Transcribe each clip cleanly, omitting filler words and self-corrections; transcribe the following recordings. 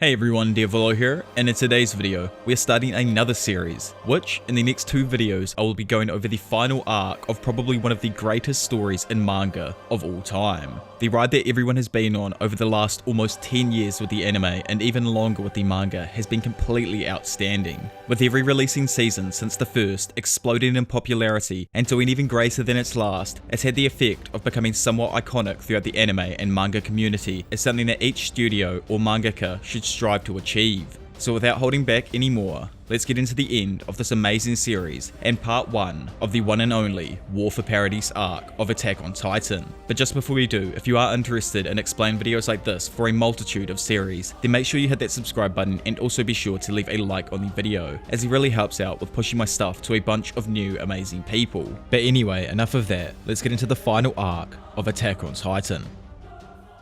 Hey everyone, Diavolo here, and in today's video, we're starting another series, which, in the next two videos, I will be going over the final arc of probably one of the greatest stories in manga of all time. The ride that everyone has been on over the last almost 10 years with the anime and even longer with the manga has been completely outstanding, with every releasing season since the first exploding in popularity and doing even greater than its last. It's had the effect of becoming somewhat iconic throughout the anime and manga community as something that each studio or mangaka should strive to achieve. So without holding back anymore, let's get into the end of this amazing series and part 1 of the one and only War for Paradis arc of Attack on Titan. But just before we do, if you are interested in explain videos like this for a multitude of series, then make sure you hit that subscribe button and also be sure to leave a like on the video, as it really helps out with pushing my stuff to a bunch of new amazing people. But anyway, enough of that, let's get into the final arc of Attack on Titan.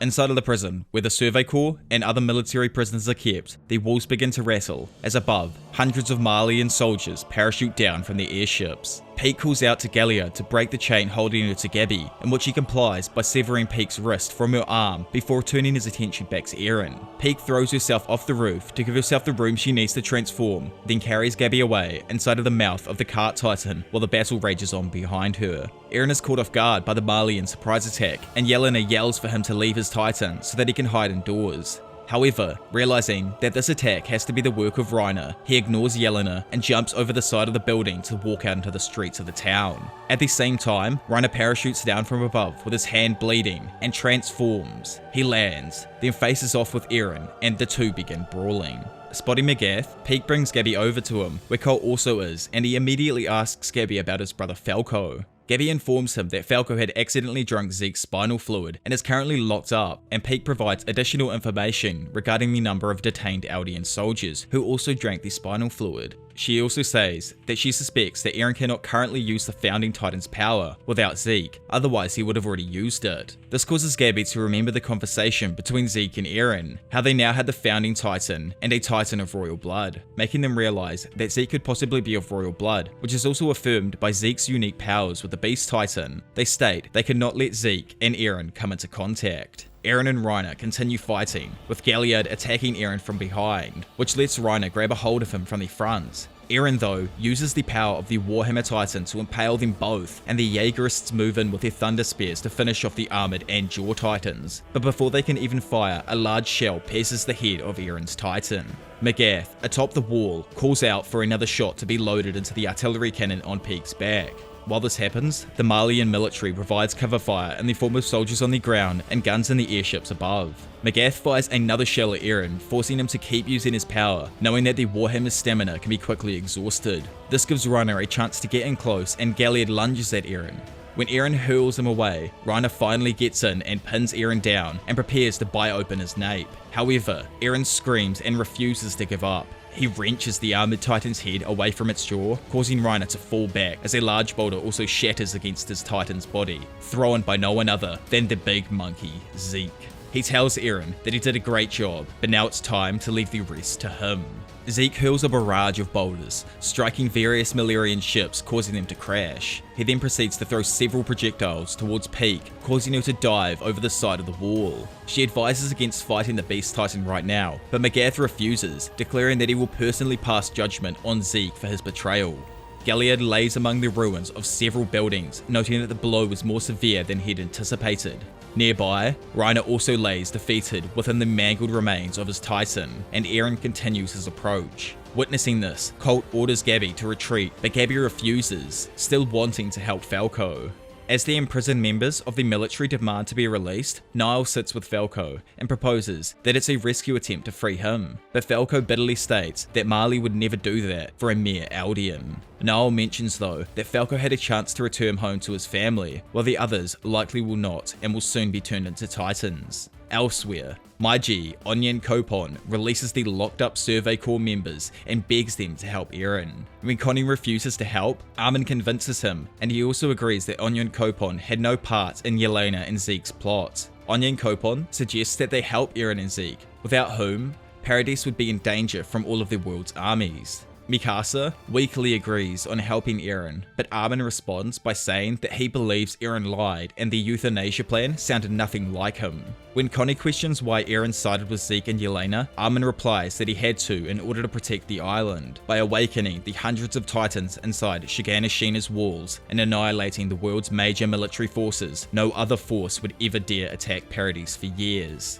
Inside of the prison, where the Survey Corps and other military prisoners are kept, the walls begin to rattle, as above, hundreds of Malian soldiers parachute down from their airships. Pieck calls out to Galliard to break the chain holding her to Gabby, in which he complies by severing Pieck's wrist from her arm before turning his attention back to Eren. Pieck throws herself off the roof to give herself the room she needs to transform, then carries Gabby away inside of the mouth of the cart titan while the battle rages on behind her. Eren is caught off guard by the Malian surprise attack, and Yelena yells for him to leave his titan so that he can hide indoors. However, realizing that this attack has to be the work of Reiner, he ignores Yelena and jumps over the side of the building to walk out into the streets of the town. At the same time, Reiner parachutes down from above with his hand bleeding and transforms. He lands, then faces off with Eren, and the two begin brawling. Spotting Magath, Pieck brings Gabby over to him, where Cole also is, and he immediately asks Gabby about his brother Falco. Gabby informs him that Falco had accidentally drunk Zeke's spinal fluid and is currently locked up, and Pieck provides additional information regarding the number of detained Eldian soldiers who also drank the spinal fluid. She also says that she suspects that Eren cannot currently use the Founding Titan's power without Zeke, otherwise he would have already used it. This causes Gabby to remember the conversation between Zeke and Eren, how they now had the Founding Titan and a Titan of royal blood, making them realize that Zeke could possibly be of royal blood, which is also affirmed by Zeke's unique powers with the Beast Titan. They state they cannot let Zeke and Eren come into contact. Eren and Reiner continue fighting, with Galliard attacking Eren from behind, which lets Reiner grab a hold of him from the front. Eren, though, uses the power of the Warhammer Titan to impale them both, and the Jaegerists move in with their Thunder Spears to finish off the Armored and Jaw Titans. But before they can even fire, a large shell pierces the head of Eren's Titan. Magath, atop the wall, calls out for another shot to be loaded into the artillery cannon on Pieck's back. While this happens, the Malian military provides cover fire in the form of soldiers on the ground and guns in the airships above. Magath fires another shell at Eren, forcing him to keep using his power, knowing that the Warhammer's stamina can be quickly exhausted. This gives Reiner a chance to get in close, and Galliard lunges at Eren. When Eren hurls him away, Reiner finally gets in and pins Eren down and prepares to bite open his nape. However, Eren screams and refuses to give up. He wrenches the Armored Titan's head away from its jaw, causing Reiner to fall back as a large boulder also shatters against his Titan's body, thrown by no one other than the big monkey, Zeke. He tells Eren that he did a great job, but now it's time to leave the rest to him. Zeke hurls a barrage of boulders, striking various Malarian ships, causing them to crash. He then proceeds to throw several projectiles towards Pieck, causing her to dive over the side of the wall. She advises against fighting the Beast Titan right now, but Magath refuses, declaring that he will personally pass judgment on Zeke for his betrayal. Galliard lays among the ruins of several buildings, noting that the blow was more severe than he'd anticipated. Nearby, Reiner also lays defeated within the mangled remains of his Titan, and Eren continues his approach. Witnessing this, Colt orders Gabby to retreat, but Gabby refuses, still wanting to help Falco. As the imprisoned members of the military demand to be released, Niall sits with Falco and proposes that it's a rescue attempt to free him, but Falco bitterly states that Marley would never do that for a mere Eldian. Niall mentions though that Falco had a chance to return home to his family, while the others likely will not and will soon be turned into Titans. Elsewhere, Maiji, Onyen Kopon, releases the locked up Survey Corps members and begs them to help Eren. When Connie refuses to help, Armin convinces him, and he also agrees that Onyen Kopon had no part in Yelena and Zeke's plot. Onyen Kopon suggests that they help Eren and Zeke, without whom, Paradis would be in danger from all of the world's armies. Mikasa weakly agrees on helping Eren, but Armin responds by saying that he believes Eren lied and the euthanasia plan sounded nothing like him. When Connie questions why Eren sided with Zeke and Yelena, Armin replies that he had to in order to protect the island, by awakening the hundreds of titans inside Shiganashina's walls and annihilating the world's major military forces. No other force would ever dare attack Paradis for years.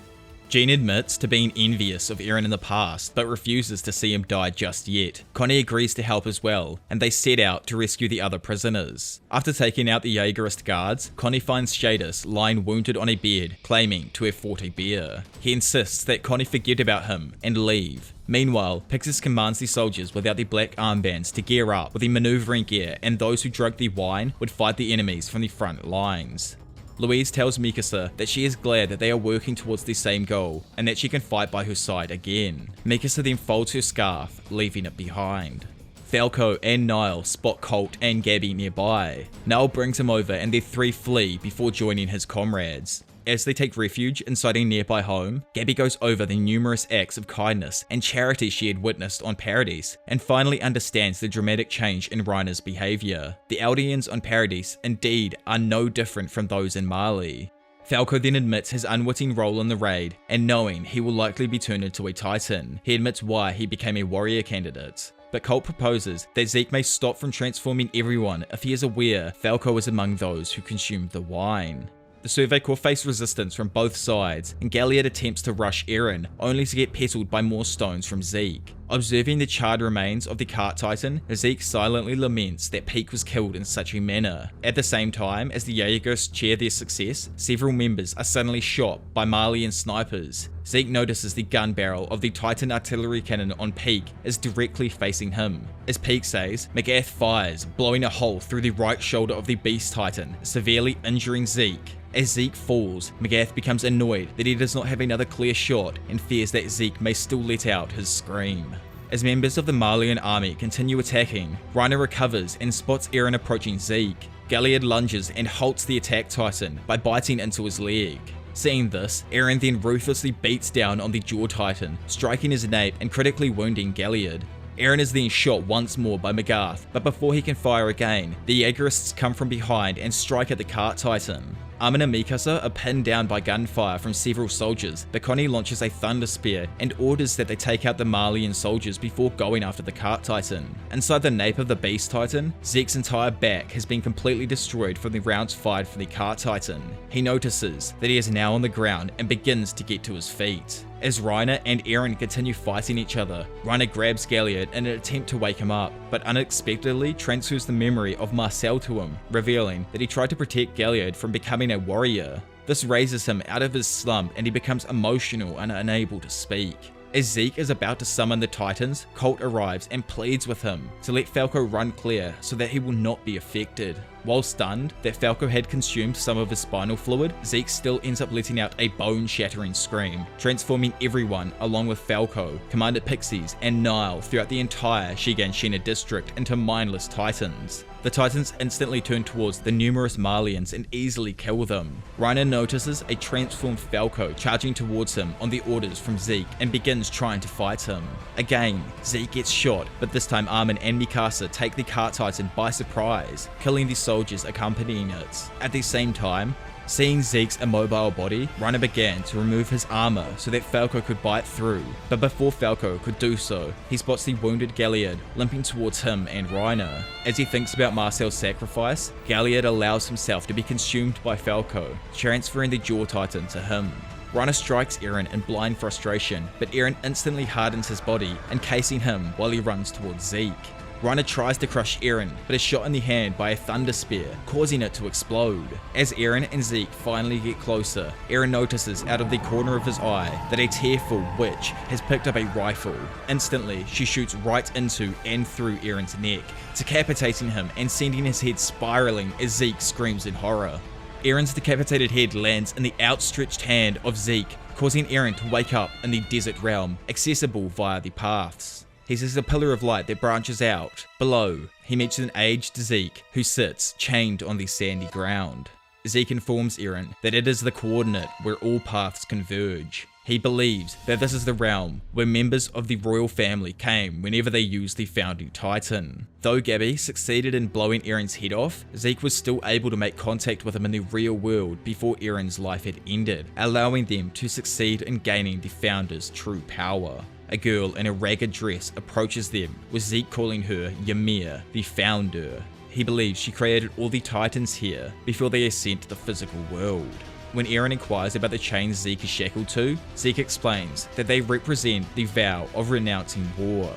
Jean admits to being envious of Eren in the past, but refuses to see him die just yet. Connie agrees to help as well, and they set out to rescue the other prisoners. After taking out the Jaegerist guards, Connie finds Shadis lying wounded on a bed, claiming to have fought a bear. He insists that Connie forget about him and leave. Meanwhile, Pixis commands the soldiers without the black armbands to gear up with the maneuvering gear, and those who drank the wine would fight the enemies from the front lines. Louise tells Mikasa that she is glad that they are working towards the same goal, and that she can fight by her side again. Mikasa then folds her scarf, leaving it behind. Falco and Niall spot Colt and Gabby nearby. Niall brings him over and the three flee before joining his comrades. As they take refuge inside a nearby home, Gabby goes over the numerous acts of kindness and charity she had witnessed on Paradis, and finally understands the dramatic change in Reiner's behaviour. The Eldians on Paradis indeed are no different from those in Mali. Falco then admits his unwitting role in the raid, and knowing he will likely be turned into a Titan, he admits why he became a warrior candidate. But Colt proposes that Zeke may stop from transforming everyone if he is aware Falco is among those who consumed the wine. The Survey Corps face resistance from both sides, and Galliard attempts to rush Eren, only to get petalled by more stones from Zeke. Observing the charred remains of the cart titan, Zeke silently laments that Peak was killed in such a manner. At the same time as the Jaegerists cheer their success, several members are suddenly shot by Malian snipers. Zeke notices the gun barrel of the Titan artillery cannon on Peak is directly facing him. As Peak says, Magath fires, blowing a hole through the right shoulder of the Beast Titan, severely injuring Zeke. As Zeke falls, Magath becomes annoyed that he does not have another clear shot and fears that Zeke may still let out his scream. As members of the Malian army continue attacking, Reiner recovers and spots Eren approaching Zeke. Galliard lunges and halts the attack titan by biting into his leg. Seeing this, Eren then ruthlessly beats down on the Jaw Titan, striking his nape and critically wounding Galliard. Eren is then shot once more by Magath, but before he can fire again, the Jaegerists come from behind and strike at the cart titan. Armin and Mikasa are pinned down by gunfire from several soldiers, but Connie launches a thunder spear and orders that they take out the Malian soldiers before going after the cart titan. Inside the nape of the Beast Titan, Zeke's entire back has been completely destroyed from the rounds fired from the cart titan. He notices that he is now on the ground and begins to get to his feet. As Reiner and Eren continue fighting each other, Reiner grabs Galliard in an attempt to wake him up, but unexpectedly transfers the memory of Marcel to him, revealing that he tried to protect Galliard from becoming a warrior. This raises him out of his slump and he becomes emotional and unable to speak. As Zeke is about to summon the Titans, Colt arrives and pleads with him to let Falco run clear so that he will not be affected. While stunned that Falco had consumed some of his spinal fluid, Zeke still ends up letting out a bone-shattering scream, transforming everyone along with Falco, Commander Pixies, and Niall throughout the entire Shiganshina district into mindless Titans. The Titans instantly turn towards the numerous Malians and easily kill them. Reiner notices a transformed Falco charging towards him on the orders from Zeke and begins trying to fight him. Again, Zeke gets shot, but this time Armin and Mikasa take the cart titan by surprise, killing the soldiers accompanying it. At the same time, seeing Zeke's immobile body, Reiner began to remove his armor so that Falco could bite through, but before Falco could do so, he spots the wounded Galliard limping towards him and Reiner. As he thinks about Marcel's sacrifice, Galliard allows himself to be consumed by Falco, transferring the Jaw Titan to him. Reiner strikes Eren in blind frustration, but Eren instantly hardens his body, encasing him while he runs towards Zeke. Reiner tries to crush Eren, but is shot in the hand by a thunder spear, causing it to explode. As Eren and Zeke finally get closer, Eren notices out of the corner of his eye that a tearful witch has picked up a rifle. Instantly, she shoots right into and through Eren's neck, decapitating him and sending his head spiraling as Zeke screams in horror. Eren's decapitated head lands in the outstretched hand of Zeke, causing Eren to wake up in the desert realm, accessible via the paths. He sees a pillar of light that branches out. Below, he meets an aged Zeke who sits chained on the sandy ground. Zeke informs Eren that it is the coordinate where all paths converge. He believes that this is the realm where members of the royal family came whenever they used the founding titan. Though Gabby succeeded in blowing Eren's head off, Zeke was still able to make contact with him in the real world before Eren's life had ended, allowing them to succeed in gaining the founder's true power. A girl in a ragged dress approaches them, with Zeke calling her Ymir, the founder. He believes she created all the titans here before they ascend to the physical world. When Eren inquires about the chains Zeke is shackled to, Zeke explains that they represent the vow of renouncing war.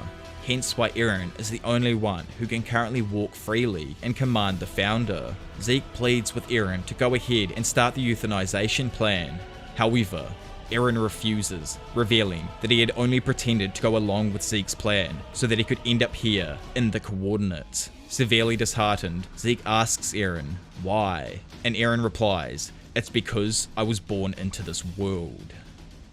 Hence why Eren is the only one who can currently walk freely and command the founder. Zeke pleads with Eren to go ahead and start the euthanization plan. However, Eren refuses, revealing that he had only pretended to go along with Zeke's plan so that he could end up here in the coordinates. Severely disheartened, Zeke asks Eren why, and Eren replies, "It's because I was born into this world."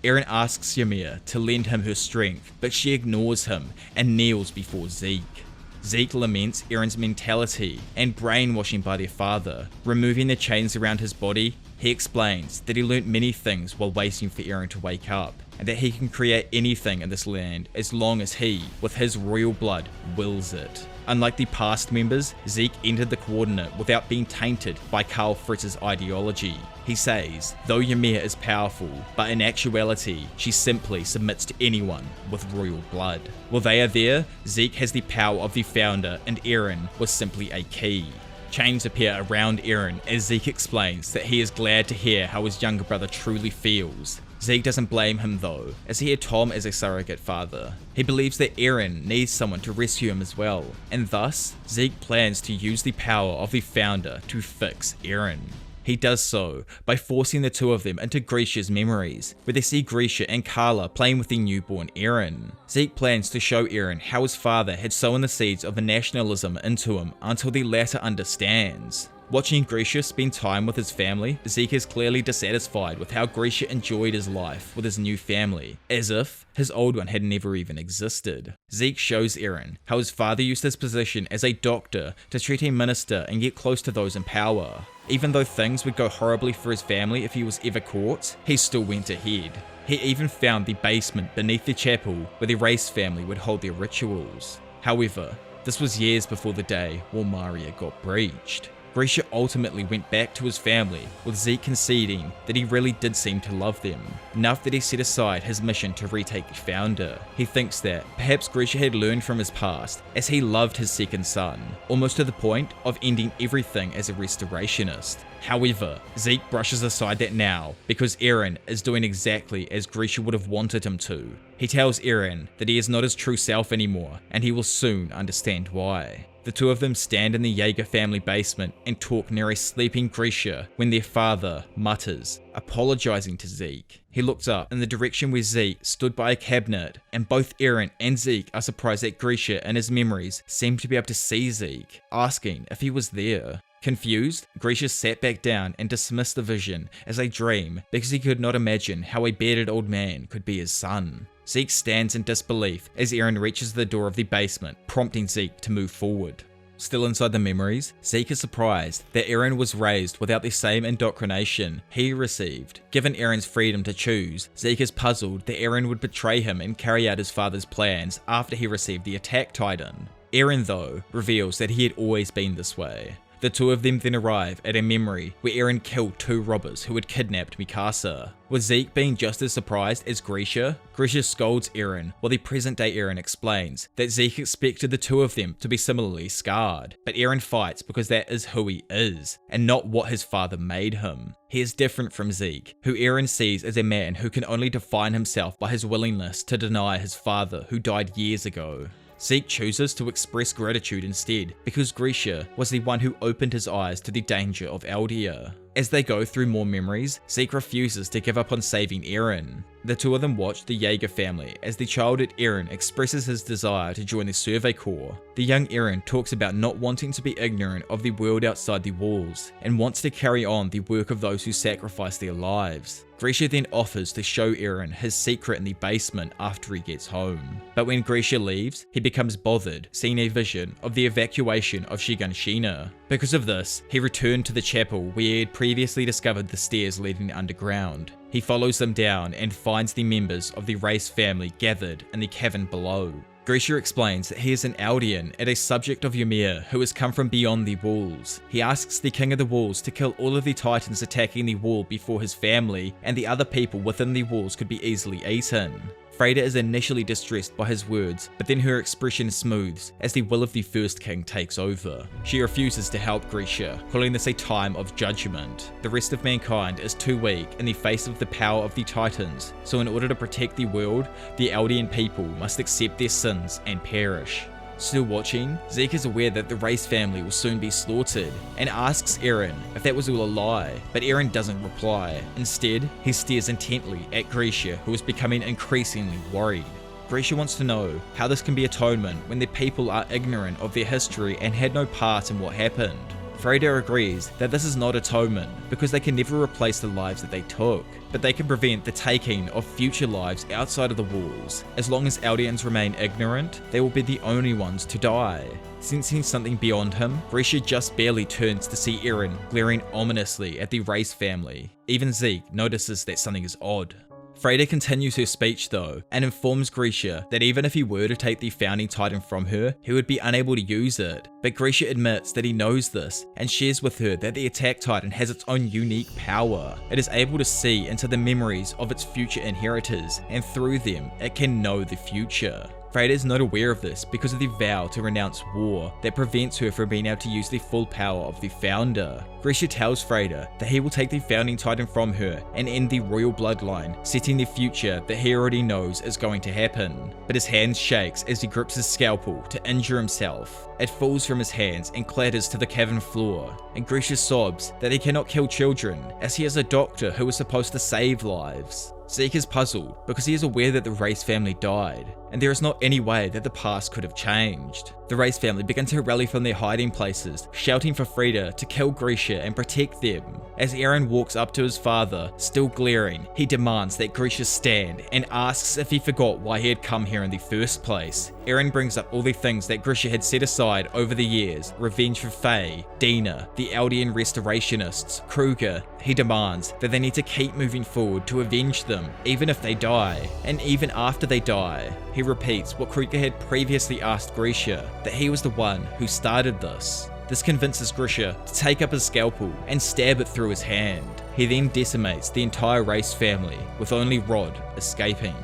Eren asks Ymir to lend him her strength, but she ignores him and kneels before Zeke. Zeke laments Eren's mentality and brainwashing by their father. Removing the chains around his body, he explains that he learnt many things while waiting for Eren to wake up, and that he can create anything in this land as long as he, with his royal blood, wills it. Unlike the past members, Zeke entered the coordinate without being tainted by Karl Fritz's ideology. He says, though Ymir is powerful, but in actuality, she simply submits to anyone with royal blood. While they are there, Zeke has the power of the founder and Eren was simply a key. Chains appear around Eren as Zeke explains that he is glad to hear how his younger brother truly feels. Zeke doesn't blame him though, as he had Tom as a surrogate father. He believes that Eren needs someone to rescue him as well, and thus, Zeke plans to use the power of the founder to fix Eren. He does so by forcing the two of them into Grisha's memories, where they see Grisha and Carla playing with the newborn Eren. Zeke plans to show Eren how his father had sown the seeds of nationalism into him until the latter understands. Watching Grisha spend time with his family, Zeke is clearly dissatisfied with how Grisha enjoyed his life with his new family, as if his old one had never even existed. Zeke shows Eren how his father used his position as a doctor to treat a minister and get close to those in power. Even though things would go horribly for his family if he was ever caught, he still went ahead. He even found the basement beneath the chapel where the race family would hold their rituals. However, this was years before the day Walmaria got breached. Grisha ultimately went back to his family, with Zeke conceding that he really did seem to love them, enough that he set aside his mission to retake the founder. He thinks that perhaps Grisha had learned from his past, as he loved his second son, almost to the point of ending everything as a restorationist. However, Zeke brushes aside that now, because Eren is doing exactly as Grisha would have wanted him to. He tells Eren that he is not his true self anymore, and he will soon understand why. The two of them stand in the Jaeger family basement and talk near a sleeping Grisha when their father mutters, apologizing to Zeke. He looks up in the direction where Zeke stood by a cabinet, and both Eren and Zeke are surprised that Grisha in his memories seem to be able to see Zeke, asking if he was there. Confused, Grisha sat back down and dismissed the vision as a dream because he could not imagine how a bearded old man could be his son. Zeke stands in disbelief as Eren reaches the door of the basement, prompting Zeke to move forward. Still inside the memories, Zeke is surprised that Eren was raised without the same indoctrination he received. Given Eren's freedom to choose, Zeke is puzzled that Eren would betray him and carry out his father's plans after he received the attack titan. Eren, though, reveals that he had always been this way. The two of them then arrive at a memory where Eren killed two robbers who had kidnapped Mikasa. With Zeke being just as surprised as Grisha, Grisha scolds Eren, while the present-day Eren explains that Zeke expected the two of them to be similarly scarred, but Eren fights because that is who he is, and not what his father made him. He is different from Zeke, who Eren sees as a man who can only define himself by his willingness to deny his father who died years ago. Zeke chooses to express gratitude instead, because Grisha was the one who opened his eyes to the danger of Eldia. As they go through more memories, Zeke refuses to give up on saving Eren. The two of them watch the Jaeger family as the childhood Eren expresses his desire to join the Survey Corps. The young Eren talks about not wanting to be ignorant of the world outside the walls, and wants to carry on the work of those who sacrifice their lives. Grisha then offers to show Eren his secret in the basement after he gets home. But when Grisha leaves, he becomes bothered seeing a vision of the evacuation of Shiganshina. Because of this, he returned to the chapel where he had previously discovered the stairs leading underground. He follows them down and finds the members of the race family gathered in the cavern below. Grisha explains that he is an Eldian and a subject of Ymir who has come from beyond the walls. He asks the King of the Walls to kill all of the titans attacking the wall before his family and the other people within the walls could be easily eaten. Freyda is initially distressed by his words, but then her expression smooths as the will of the first king takes over. She refuses to help Grisha, calling this a time of judgment. The rest of mankind is too weak in the face of the power of the titans, so in order to protect the world, the Eldian people must accept their sins and perish. Still watching, Zeke is aware that the race family will soon be slaughtered and asks Eren if that was all a lie, but Eren doesn't reply. Instead, he stares intently at Grisha, who is becoming increasingly worried. Grisha wants to know how this can be atonement when the people are ignorant of their history and had no part in what happened. Freyda agrees that this is not atonement because they can never replace the lives that they took, but they can prevent the taking of future lives outside of the walls. As long as Eldians remain ignorant, they will be the only ones to die. Sensing something beyond him, Grisha just barely turns to see Eren glaring ominously at the race family. Even Zeke notices that something is odd. Freyda continues her speech though, and informs Grisha that even if he were to take the founding titan from her, he would be unable to use it. But Grisha admits that he knows this, and shares with her that the attack titan has its own unique power. It is able to see into the memories of its future inheritors, and through them, it can know the future. Freyda is not aware of this because of the vow to renounce war that prevents her from being able to use the full power of the founder. Grisha tells Freyda that he will take the founding titan from her and end the royal bloodline, setting the future that he already knows is going to happen. But his hand shakes as he grips his scalpel to injure himself. It falls from his hands and clatters to the cavern floor, and Grisha sobs that he cannot kill children as he is a doctor who is supposed to save lives. Zeke is puzzled because he is aware that the race family died, and there is not any way that the past could have changed. The race family begin to rally from their hiding places, shouting for Freyda to kill Grisha and protect them. As Eren walks up to his father, still glaring, he demands that Grisha stand and asks if he forgot why he had come here in the first place. Eren brings up all the things that Grisha had set aside over the years: revenge for Faye, Dina, the Eldian restorationists, Kruger. He demands that they need to keep moving forward to avenge them, even if they die, and even after they die. He repeats what Kruger had previously asked Grisha, that he was the one who started this. This convinces Grisha to take up his scalpel and stab it through his hand. He then decimates the entire race family, with only Rod escaping.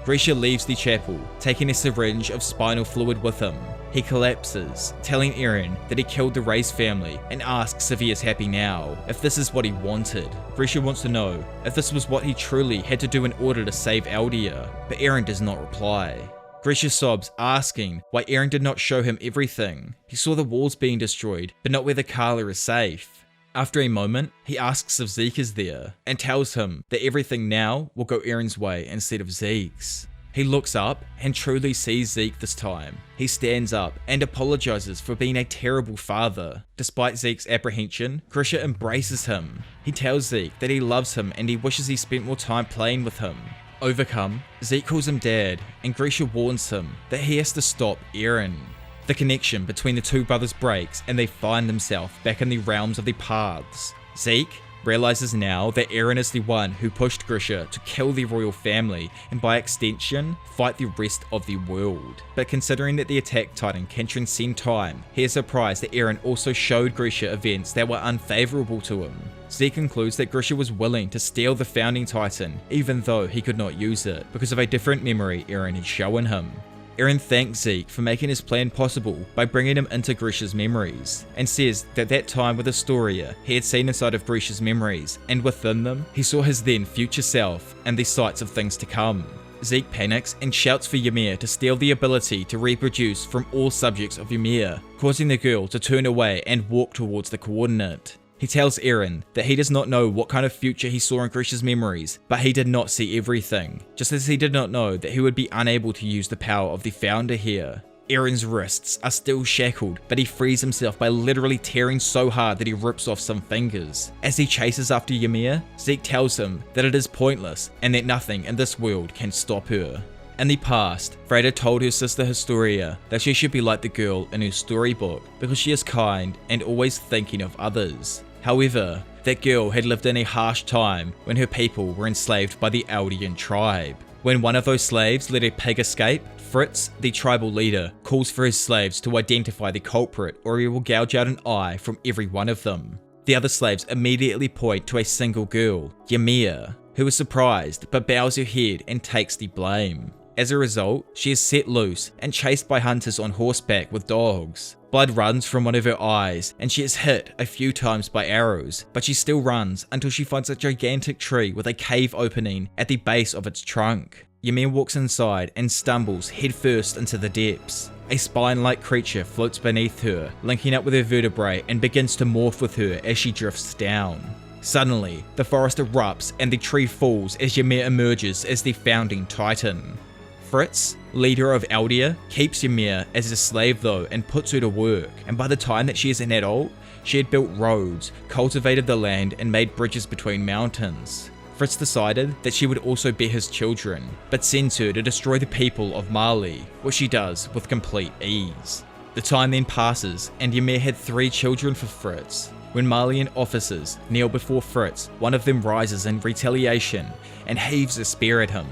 Grisha leaves the chapel, taking a syringe of spinal fluid with him. He collapses, telling Eren that he killed the race family, and asks if he is happy now, if this is what he wanted. Grisha wants to know if this was what he truly had to do in order to save Eldia, but Eren does not reply. Grisha sobs, asking why Eren did not show him everything. He saw the walls being destroyed, but not whether Carla is safe. After a moment, he asks if Zeke is there, and tells him that everything now will go Eren's way instead of Zeke's. He looks up and truly sees Zeke this time. He stands up and apologizes for being a terrible father. Despite Zeke's apprehension, Grisha embraces him. He tells Zeke that he loves him and he wishes he spent more time playing with him. Overcome, Zeke calls him dad, and Grisha warns him that he has to stop Eren. The connection between the two brothers breaks and they find themselves back in the realms of the paths. Zeke realizes now that Eren is the one who pushed Grisha to kill the royal family and by extension, fight the rest of the world. But considering that the attack titan can transcend time, he is surprised that Eren also showed Grisha events that were unfavorable to him. Zeke concludes that Grisha was willing to steal the founding titan, even though he could not use it, because of a different memory Eren had shown him. Eren thanks Zeke for making his plan possible by bringing him into Grisha's memories, and says that that time with Astoria he had seen inside of Grisha's memories, and within them he saw his then future self and the sights of things to come. Zeke panics and shouts for Ymir to steal the ability to reproduce from all subjects of Ymir, causing the girl to turn away and walk towards the coordinate. He tells Eren that he does not know what kind of future he saw in Grisha's memories, but he did not see everything, just as he did not know that he would be unable to use the power of the founder here. Eren's wrists are still shackled, but he frees himself by literally tearing so hard that he rips off some fingers. As he chases after Ymir, Zeke tells him that it is pointless and that nothing in this world can stop her. In the past, Freda told her sister Historia that she should be like the girl in her storybook because she is kind and always thinking of others. However, that girl had lived in a harsh time when her people were enslaved by the Eldian tribe. When one of those slaves let a pig escape, Fritz, the tribal leader, calls for his slaves to identify the culprit or he will gouge out an eye from every one of them. The other slaves immediately point to a single girl, Ymir, who is surprised but bows her head and takes the blame. As a result, she is set loose and chased by hunters on horseback with dogs. Blood runs from one of her eyes and she is hit a few times by arrows, but she still runs until she finds a gigantic tree with a cave opening at the base of its trunk. Ymir walks inside and stumbles headfirst into the depths. A spine-like creature floats beneath her, linking up with her vertebrae and begins to morph with her as she drifts down. Suddenly, the forest erupts and the tree falls as Ymir emerges as the founding titan. Fritz, leader of Eldia, keeps Ymir as a slave though and puts her to work, and by the time that she is an adult, she had built roads, cultivated the land and made bridges between mountains. Fritz decided that she would also be his children, but sends her to destroy the people of Mali, which she does with complete ease. The time then passes and Ymir had 3 children for Fritz. When Malian officers kneel before Fritz, one of them rises in retaliation and heaves a spear at him.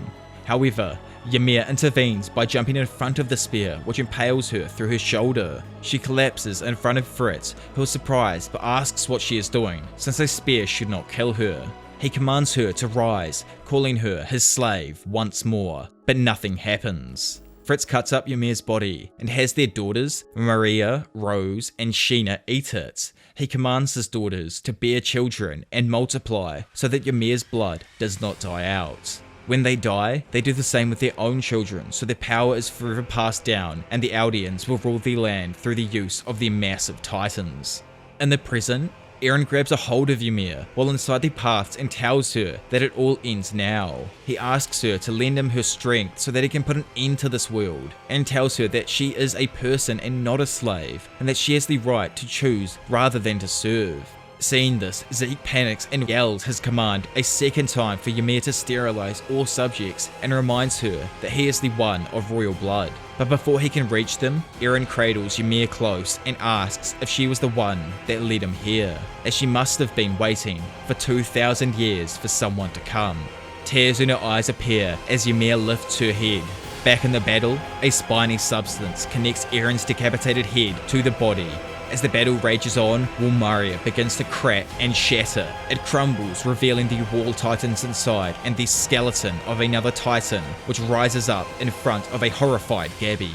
However, Ymir intervenes by jumping in front of the spear, which impales her through her shoulder. She collapses in front of Fritz, who is surprised but asks what she is doing, since a spear should not kill her. He commands her to rise, calling her his slave once more, but nothing happens. Fritz cuts up Ymir's body and has their daughters, Maria, Rose, and Sheena eat it. He commands his daughters to bear children and multiply so that Ymir's blood does not die out. When they die, they do the same with their own children, so their power is forever passed down and the Eldians will rule the land through the use of their massive titans. In the present, Eren grabs a hold of Ymir while inside the paths and tells her that it all ends now. He asks her to lend him her strength so that he can put an end to this world, and tells her that she is a person and not a slave, and that she has the right to choose rather than to serve. Seeing this, Zeke panics and yells his command a second time for Ymir to sterilize all subjects and reminds her that he is the one of royal blood. But before he can reach them, Eren cradles Ymir close and asks if she was the one that led him here, as she must have been waiting for 2,000 years for someone to come. Tears in her eyes appear as Ymir lifts her head. Back in the battle, a spiny substance connects Eren's decapitated head to the body. As the battle rages on, Walmaria begins to crack and shatter. It crumbles, revealing the wall titans inside and the skeleton of another titan, which rises up in front of a horrified Gabi.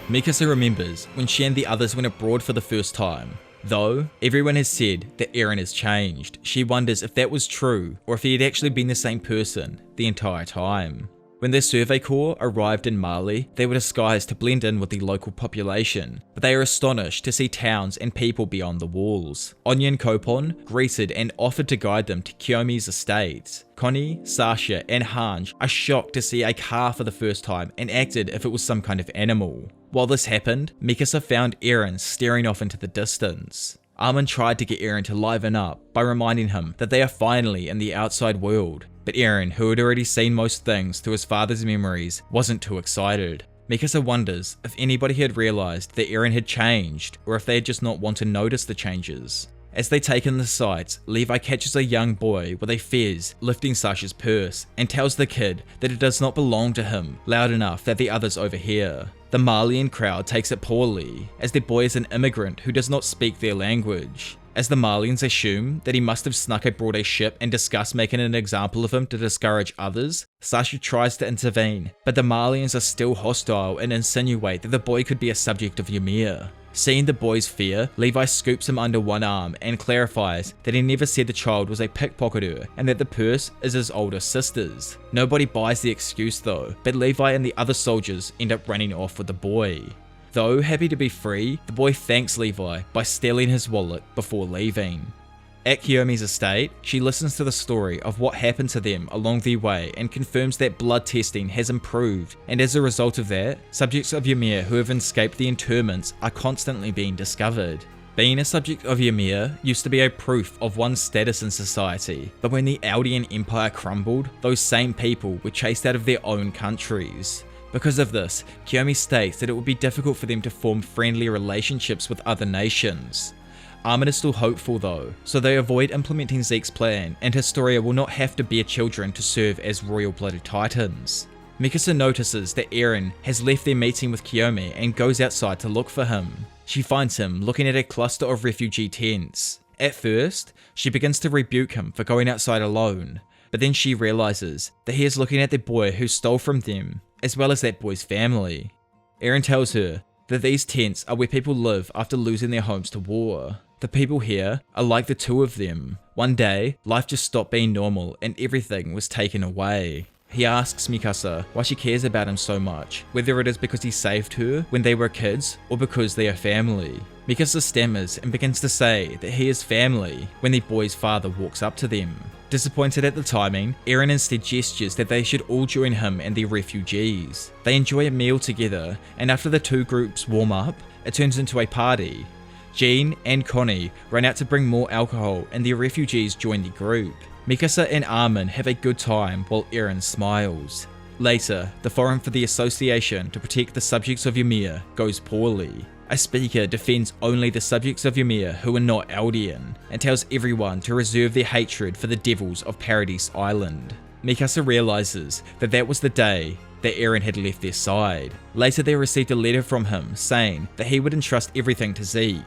Mikasa remembers when she and the others went abroad for the first time. Though everyone has said that Eren has changed, she wonders if that was true or if he had actually been the same person the entire time. When their Survey Corps arrived in Mali, they were disguised to blend in with the local population, but they are astonished to see towns and people beyond the walls. Anya and Kopon greeted and offered to guide them to Kiyomi's estate. Connie, Sasha, and Hanj are shocked to see a car for the first time and acted if it was some kind of animal. While this happened, Mikasa found Eren staring off into the distance. Armin tried to get Eren to liven up by reminding him that they are finally in the outside world, but Eren, who had already seen most things through his father's memories, wasn't too excited. Mikasa wonders if anybody had realized that Eren had changed, or if they had just not want to notice the changes. As they take in the sights, Levi catches a young boy with a fez lifting Sasha's purse and tells the kid that it does not belong to him loud enough that the others overhear. The Malian crowd takes it poorly, as the boy is an immigrant who does not speak their language. As the Malians assume that he must have snuck aboard a ship and discuss making an example of him to discourage others, Sasha tries to intervene, but the Malians are still hostile and insinuate that the boy could be a subject of Ymir. Seeing the boy's fear, Levi scoops him under one arm and clarifies that he never said the child was a pickpocketer and that the purse is his older sister's. Nobody buys the excuse though, but Levi and the other soldiers end up running off with the boy. Though happy to be free, the boy thanks Levi by stealing his wallet before leaving. At Kiyomi's estate, she listens to the story of what happened to them along their way and confirms that blood testing has improved, and as a result of that, subjects of Ymir who have escaped the internments are constantly being discovered. Being a subject of Ymir used to be a proof of one's status in society, but when the Eldian Empire crumbled, those same people were chased out of their own countries. Because of this, Kiyomi states that it would be difficult for them to form friendly relationships with other nations. Armin is still hopeful though, so they avoid implementing Zeke's plan, and Historia will not have to bear children to serve as royal-blooded titans. Mikasa notices that Eren has left their meeting with Kiyomi and goes outside to look for him. She finds him looking at a cluster of refugee tents. At first, she begins to rebuke him for going outside alone, but then she realizes that he is looking at the boy who stole from them, as well as that boy's family. Eren tells her that these tents are where people live after losing their homes to war. The people here are like the two of them. One day, life just stopped being normal and everything was taken away. He asks Mikasa why she cares about him so much, whether it is because he saved her when they were kids or because they are family. Mikasa stammers and begins to say that he is family when the boy's father walks up to them. Disappointed at the timing, Eren instead gestures that they should all join him and the refugees. They enjoy a meal together, and after the two groups warm up, it turns into a party. Jean and Connie run out to bring more alcohol and the refugees join the group. Mikasa and Armin have a good time while Eren smiles. Later, the forum for the association to protect the subjects of Ymir goes poorly. A speaker defends only the subjects of Ymir who are not Eldian, and tells everyone to reserve their hatred for the devils of Paradis Island. Mikasa realizes that that was the day that Eren had left their side. Later they received a letter from him saying that he would entrust everything to Zeke.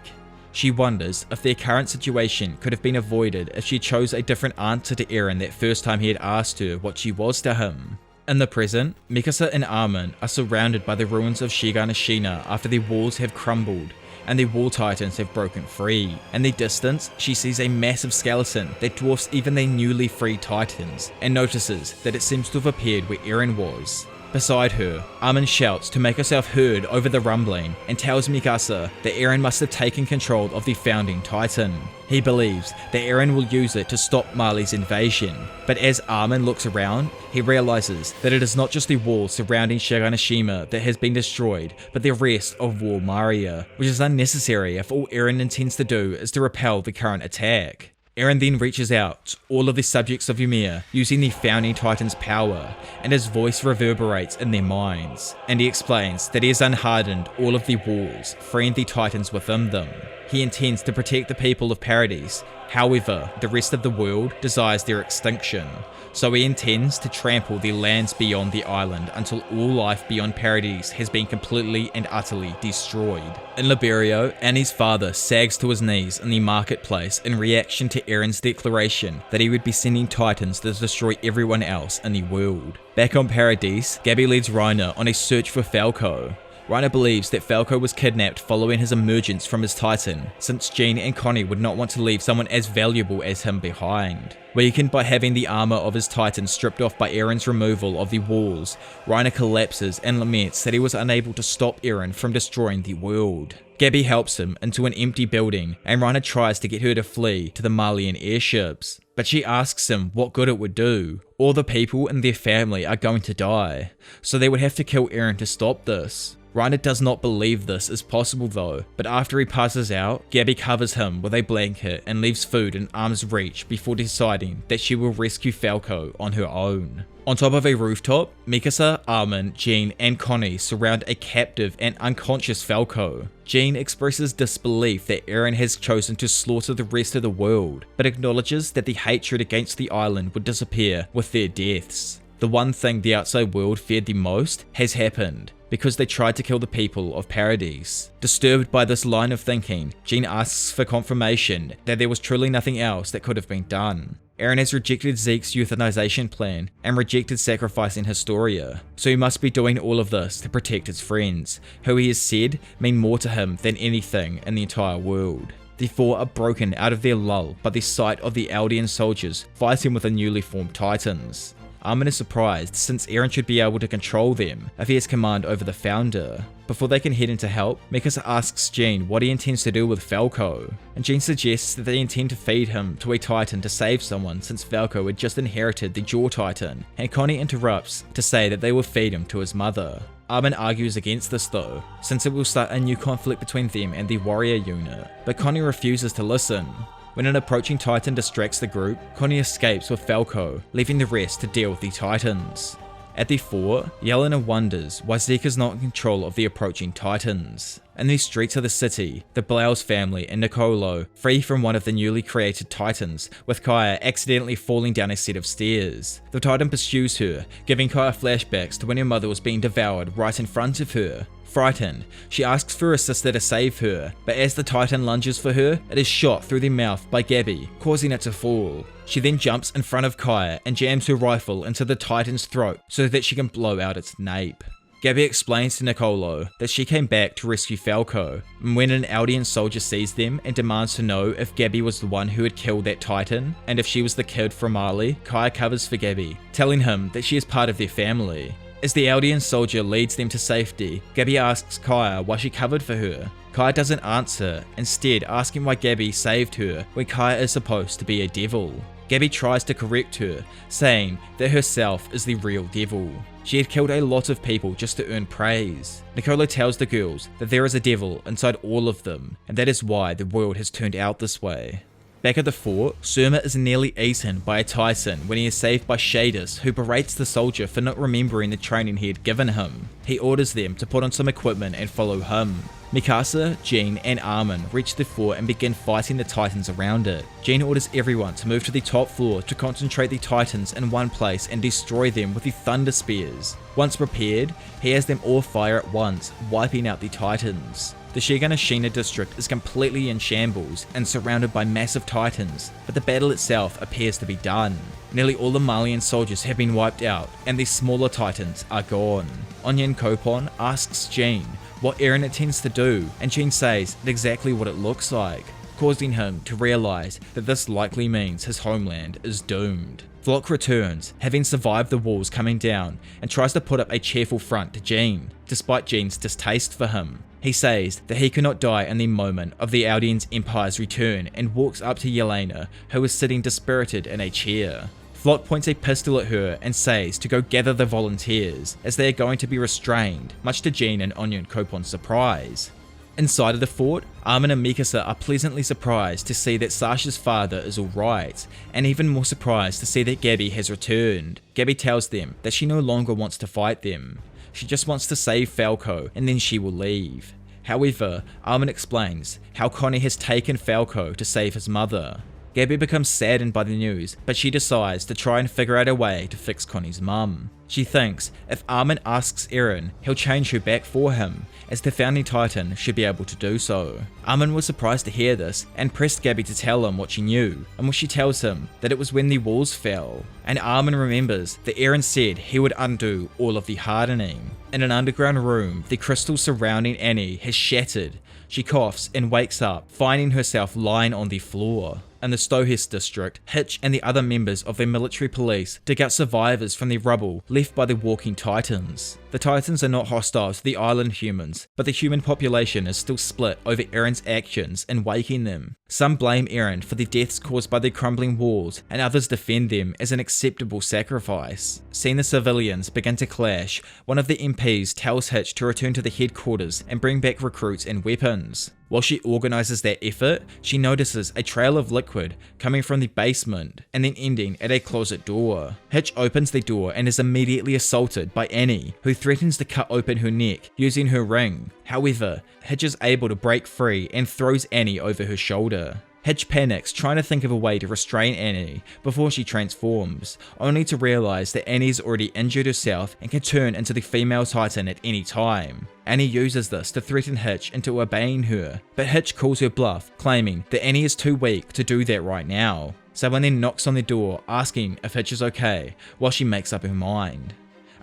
She wonders if their current situation could have been avoided if she chose a different answer to Eren that first time he had asked her what she was to him. In the present, Mikasa and Armin are surrounded by the ruins of Shiganashina after their walls have crumbled and the wall titans have broken free. In the distance, she sees a massive skeleton that dwarfs even the newly freed titans and notices that it seems to have appeared where Eren was. Beside her, Armin shouts to make herself heard over the rumbling and tells Mikasa that Eren must have taken control of the founding titan. He believes that Eren will use it to stop Marley's invasion, but as Armin looks around, he realizes that it is not just the wall surrounding Shiganashima that has been destroyed, but the rest of Wall Maria, which is unnecessary if all Eren intends to do is to repel the current attack. Eren then reaches out to all of the subjects of Ymir using the founding titan's power, and his voice reverberates in their minds, and he explains that he has unhardened all of the walls, freeing the titans within them. He intends to protect the people of Paradis, however, the rest of the world desires their extinction, so he intends to trample the lands beyond the island until all life beyond Paradis has been completely and utterly destroyed. In Liberio, Annie's father sags to his knees in the marketplace in reaction to Eren's declaration that he would be sending titans to destroy everyone else in the world. Back on Paradis, Gabby leads Reiner on a search for Falco. Reiner believes that Falco was kidnapped following his emergence from his titan, since Jean and Connie would not want to leave someone as valuable as him behind. Weakened by having the armor of his titan stripped off by Eren's removal of the walls, Reiner collapses and laments that he was unable to stop Eren from destroying the world. Gabby helps him into an empty building, and Reiner tries to get her to flee to the Marleyan airships. But she asks him what good it would do. All the people in their family are going to die, so they would have to kill Eren to stop this. Reiner does not believe this is possible though, but after he passes out, Gabby covers him with a blanket and leaves food in arm's reach before deciding that she will rescue Falco on her own. On top of a rooftop, Mikasa, Armin, Jean, and Connie surround a captive and unconscious Falco. Jean expresses disbelief that Eren has chosen to slaughter the rest of the world, but acknowledges that the hatred against the island would disappear with their deaths. The one thing the outside world feared the most has happened, because they tried to kill the people of Paradis. Disturbed by this line of thinking, Jean asks for confirmation that there was truly nothing else that could have been done. Eren has rejected Zeke's euthanization plan and rejected sacrificing Historia, so he must be doing all of this to protect his friends, who he has said mean more to him than anything in the entire world. The four are broken out of their lull by the sight of the Eldian soldiers fighting with the newly formed titans. Armin is surprised since Eren should be able to control them if he has command over the founder. Before they can head in to help, Mikasa asks Jean what he intends to do with Falco, and Jean suggests that they intend to feed him to a Titan to save someone since Falco had just inherited the Jaw Titan, and Connie interrupts to say that they will feed him to his mother. Armin argues against this though, since it will start a new conflict between them and the warrior unit, but Connie refuses to listen. When an approaching Titan distracts the group, Connie escapes with Falco, leaving the rest to deal with the Titans. At the fort, Yelena wonders why Zeke is not in control of the approaching Titans. In the streets of the city, the Blouse family and Nicolo flee from one of the newly created Titans, with Kaya accidentally falling down a set of stairs. The Titan pursues her, giving Kaya flashbacks to when her mother was being devoured right in front of her. Frightened, she asks for her sister to save her, but as the Titan lunges for her, it is shot through the mouth by Gabby, causing it to fall. She then jumps in front of Kaya and jams her rifle into the Titan's throat so that she can blow out its nape. Gabby explains to Nicolo that she came back to rescue Falco, and when an Eldian soldier sees them and demands to know if Gabby was the one who had killed that Titan, and if she was the kid from Mali, Kaya covers for Gabby, telling him that she is part of their family. As the Eldian soldier leads them to safety, Gabby asks Kaya why she covered for her. Kaya doesn't answer, instead asking why Gabby saved her when Kaya is supposed to be a devil. Gabby tries to correct her, saying that herself is the real devil. She had killed a lot of people just to earn praise. Nicolo tells the girls that there is a devil inside all of them, and that is why the world has turned out this way. Back at the fort, Surma is nearly eaten by a Titan when he is saved by Shadis, who berates the soldier for not remembering the training he had given him. He orders them to put on some equipment and follow him. Mikasa, Jean, and Armin reach the fort and begin fighting the Titans around it. Jean orders everyone to move to the top floor to concentrate the Titans in one place and destroy them with the Thunder Spears. Once prepared, he has them all fire at once, wiping out the Titans. The Shiganashina district is completely in shambles and surrounded by massive Titans, but the battle itself appears to be done. Nearly all the Malian soldiers have been wiped out, and the smaller Titans are gone. Onyan Kopon asks Jean what Eren intends to do, and Jean says exactly what it looks like, causing him to realize that this likely means his homeland is doomed. Floch returns, having survived the walls coming down, and tries to put up a cheerful front to Jean, despite Jean's distaste for him. He says that he cannot die in the moment of the Eldian Empire's return and walks up to Yelena, who is sitting dispirited in a chair. Floch points a pistol at her and says to go gather the volunteers, as they are going to be restrained, much to Jean and Onyan Kopon's surprise. Inside of the fort, Armin and Mikasa are pleasantly surprised to see that Sasha's father is alright, and even more surprised to see that Gabby has returned. Gabby tells them that she no longer wants to fight them. She just wants to save Falco, and then she will leave. However, Armin explains how Connie has taken Falco to save his mother. Gabby becomes saddened by the news, but she decides to try and figure out a way to fix Connie's mum. She thinks if Armin asks Eren, he'll change her back for him, as the founding Titan should be able to do so. Armin was surprised to hear this, and pressed Gabby to tell him what she knew, and when she tells him that it was when the walls fell. And Armin remembers that Eren said he would undo all of the hardening. In an underground room, the crystal surrounding Annie has shattered. She coughs and wakes up, finding herself lying on the floor. In the Stohis district, Hitch and the other members of the military police dig out survivors from the rubble left by the walking Titans. The Titans are not hostile to the island humans, but the human population is still split over Eren's actions in waking them. Some blame Eren for the deaths caused by the crumbling walls, and others defend them as an acceptable sacrifice. Seeing the civilians begin to clash, one of the MPs tells Hitch to return to the headquarters and bring back recruits and weapons. While she organizes that effort, she notices a trail of liquid coming from the basement and then ending at a closet door. Hitch opens the door and is immediately assaulted by Annie, who threatens to cut open her neck using her ring. However, Hitch is able to break free and throws Annie over her shoulder. Hitch panics, trying to think of a way to restrain Annie before she transforms, only to realize that Annie's already injured herself and can turn into the female Titan at any time. Annie uses this to threaten Hitch into obeying her, but Hitch calls her bluff, claiming that Annie is too weak to do that right now. Someone then knocks on the door asking if Hitch is okay, while she makes up her mind.